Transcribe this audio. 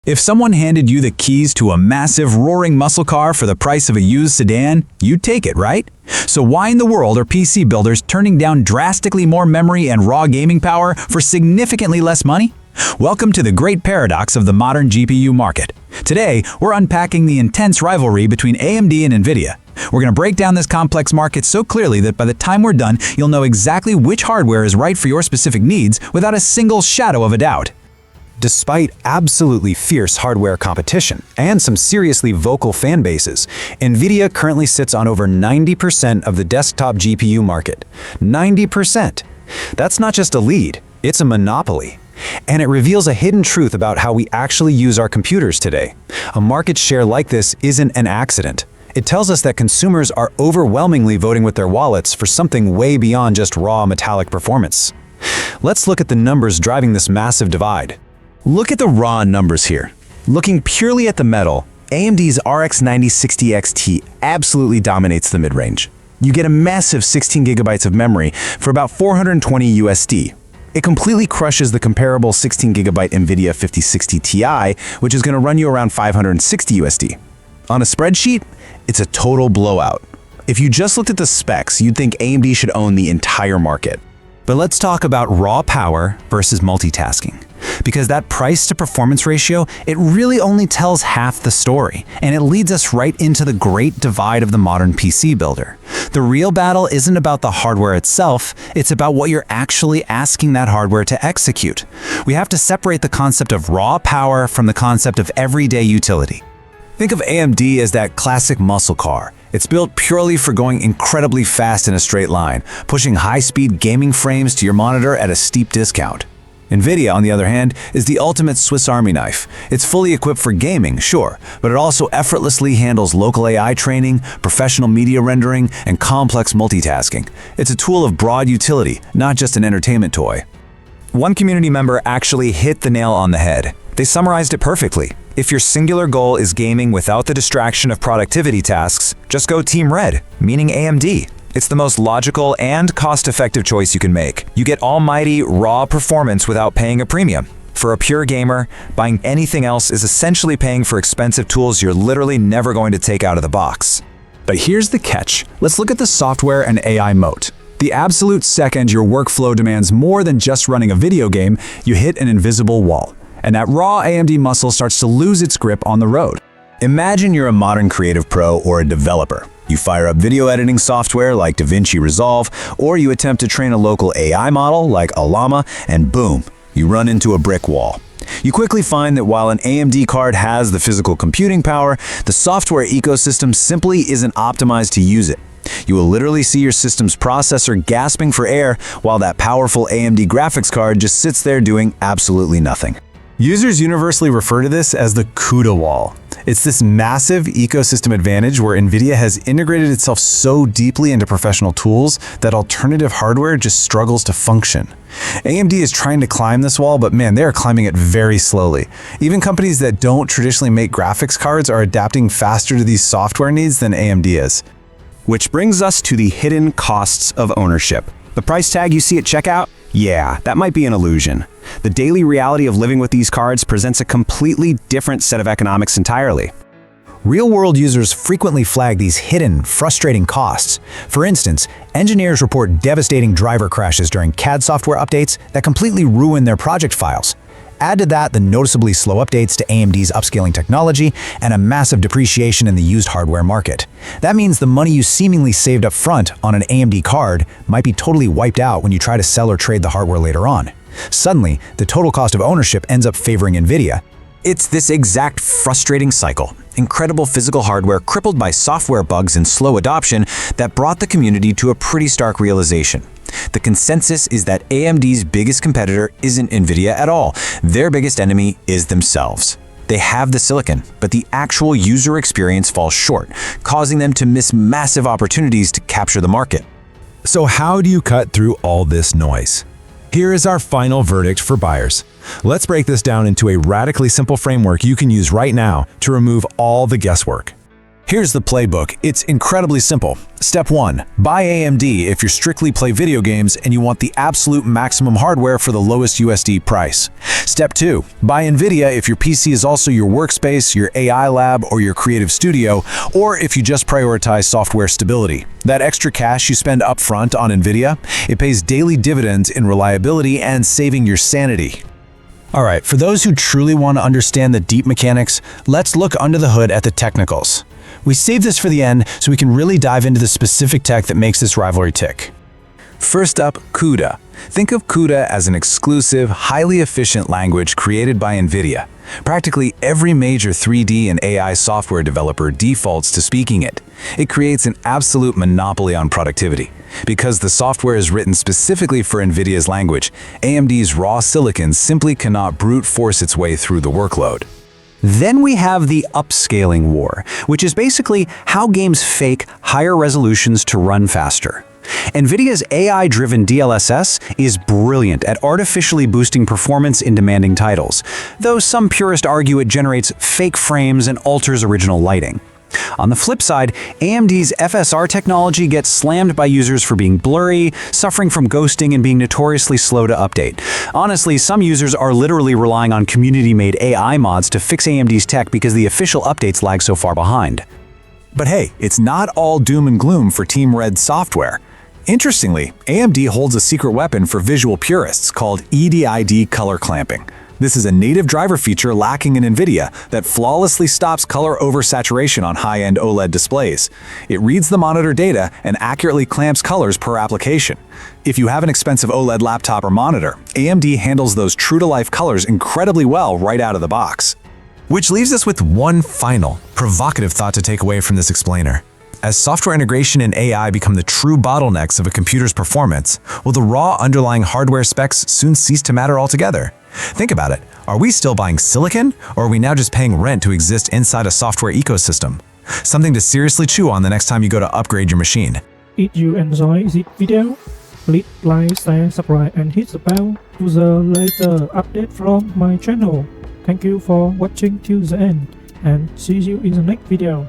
If someone handed you the keys to a massive, roaring muscle car for the price of a used sedan, you'd take it, right? So why in the world are PC builders turning down drastically more memory and raw gaming power for significantly less money? Welcome to the great paradox of the modern GPU market. Today, we're unpacking the intense rivalry between AMD and Nvidia. We're going to break down this complex market so clearly that by the time we're done, you'll know exactly which hardware is right for your specific needs without a single shadow of a doubt. Despite absolutely fierce hardware competition and some seriously vocal fan bases, Nvidia currently sits on over 90% of the desktop GPU market. 90%! That's not just a lead, it's a monopoly. And it reveals a hidden truth about how we actually use our computers today. A market share like this isn't an accident. It tells us that consumers are overwhelmingly voting with their wallets for something way beyond just raw metallic performance. Let's look at the numbers driving this massive divide. Look at the raw numbers here. Looking purely at the metal, AMD's RX 9060 XT absolutely dominates the mid-range. You get a massive 16 gigabytes of memory for about $420 USD. It completely crushes the comparable 16 gigabyte Nvidia 5060 Ti, which is going to run you around $560 USD. On a spreadsheet, it's a total blowout. If you just looked at the specs, you'd think AMD should own the entire market. But let's talk about raw power versus multitasking. Because that price to performance ratio, it really only tells half the story, and it leads us right into the great divide of the modern PC builder. The real battle isn't about the hardware itself, it's about what you're actually asking that hardware to execute. We have to separate the concept of raw power from the concept of everyday utility. Think of AMD as that classic muscle car. It's built purely for going incredibly fast in a straight line, pushing high-speed gaming frames to your monitor at a steep discount. Nvidia, on the other hand, is the ultimate Swiss Army knife. It's fully equipped for gaming, sure, but it also effortlessly handles local AI training, professional media rendering, and complex multitasking. It's a tool of broad utility, not just an entertainment toy. One community member actually hit the nail on the head. They summarized it perfectly. If your singular goal is gaming without the distraction of productivity tasks, just go Team Red, meaning AMD. It's the most logical and cost-effective choice you can make. You get almighty, raw performance without paying a premium. For a pure gamer, buying anything else is essentially paying for expensive tools you're literally never going to take out of the box. But here's the catch. Let's look at the software and AI moat. The absolute second your workflow demands more than just running a video game, you hit an invisible wall. And that raw AMD muscle starts to lose its grip on the road. Imagine you're a modern creative pro or a developer. You fire up video editing software like DaVinci Resolve, or you attempt to train a local AI model like Llama, and boom, you run into a brick wall. You quickly find that while an AMD card has the physical computing power, the software ecosystem simply isn't optimized to use it. You will literally see your system's processor gasping for air while that powerful AMD graphics card just sits there doing absolutely nothing. Users universally refer to this as the CUDA wall. It's this massive ecosystem advantage where Nvidia has integrated itself so deeply into professional tools that alternative hardware just struggles to function. AMD is trying to climb this wall, but man, they are climbing it very slowly. Even companies that don't traditionally make graphics cards are adapting faster to these software needs than AMD is. Which brings us to the hidden costs of ownership. The price tag you see at checkout? Yeah, that might be an illusion. The daily reality of living with these cards presents a completely different set of economics entirely. Real-world users frequently flag these hidden, frustrating costs. For instance, engineers report devastating driver crashes during CAD software updates that completely ruin their project files. Add to that the noticeably slow updates to AMD's upscaling technology and a massive depreciation in the used hardware market. That means the money you seemingly saved up front on an AMD card might be totally wiped out when you try to sell or trade the hardware later on. Suddenly, the total cost of ownership ends up favoring Nvidia. It's this exact frustrating cycle. Incredible physical hardware crippled by software bugs and slow adoption that brought the community to a pretty stark realization. The consensus is that AMD's biggest competitor isn't Nvidia at all. Their biggest enemy is themselves. They have the silicon, but the actual user experience falls short, causing them to miss massive opportunities to capture the market. So how do you cut through all this noise? Here is our final verdict for buyers. Let's break this down into a radically simple framework you can use right now to remove all the guesswork. Here's the playbook. It's incredibly simple. Step 1. Buy AMD if you strictly play video games and you want the absolute maximum hardware for the lowest USD price. Step 2. Buy Nvidia if your PC is also your workspace, your AI lab, or your creative studio, or if you just prioritize software stability. That extra cash you spend upfront on Nvidia, it pays daily dividends in reliability and saving your sanity. All right, for those who truly want to understand the deep mechanics, let's look under the hood at the technicals. We saved this for the end so we can really dive into the specific tech that makes this rivalry tick. First up, CUDA. Think of CUDA as an exclusive, highly efficient language created by Nvidia. Practically every major 3D and AI software developer defaults to speaking it. It creates an absolute monopoly on productivity. Because the software is written specifically for Nvidia's language, AMD's raw silicon simply cannot brute force its way through the workload. Then we have the upscaling war, which is basically how games fake higher resolutions to run faster. Nvidia's AI-driven DLSS is brilliant at artificially boosting performance in demanding titles, though some purists argue it generates fake frames and alters original lighting. On the flip side, AMD's FSR technology gets slammed by users for being blurry, suffering from ghosting, and being notoriously slow to update. Honestly, some users are literally relying on community-made AI mods to fix AMD's tech because the official updates lag so far behind. But hey, it's not all doom and gloom for Team Red software. Interestingly, AMD holds a secret weapon for visual purists called EDID color clamping. This is a native driver feature lacking in Nvidia that flawlessly stops color oversaturation on high-end OLED displays. It reads the monitor data and accurately clamps colors per application. If you have an expensive OLED laptop or monitor, AMD handles those true-to-life colors incredibly well right out of the box. Which leaves us with one final, provocative thought to take away from this explainer. As software integration and AI become the true bottlenecks of a computer's performance, will the raw underlying hardware specs soon cease to matter altogether? Think about it. Are we still buying silicon, or are we now just paying rent to exist inside a software ecosystem? Something to seriously chew on the next time you go to upgrade your machine. If you enjoy this video, please like, share, subscribe and hit the bell to the later update from my channel. Thank you for watching till the end and see you in the next video.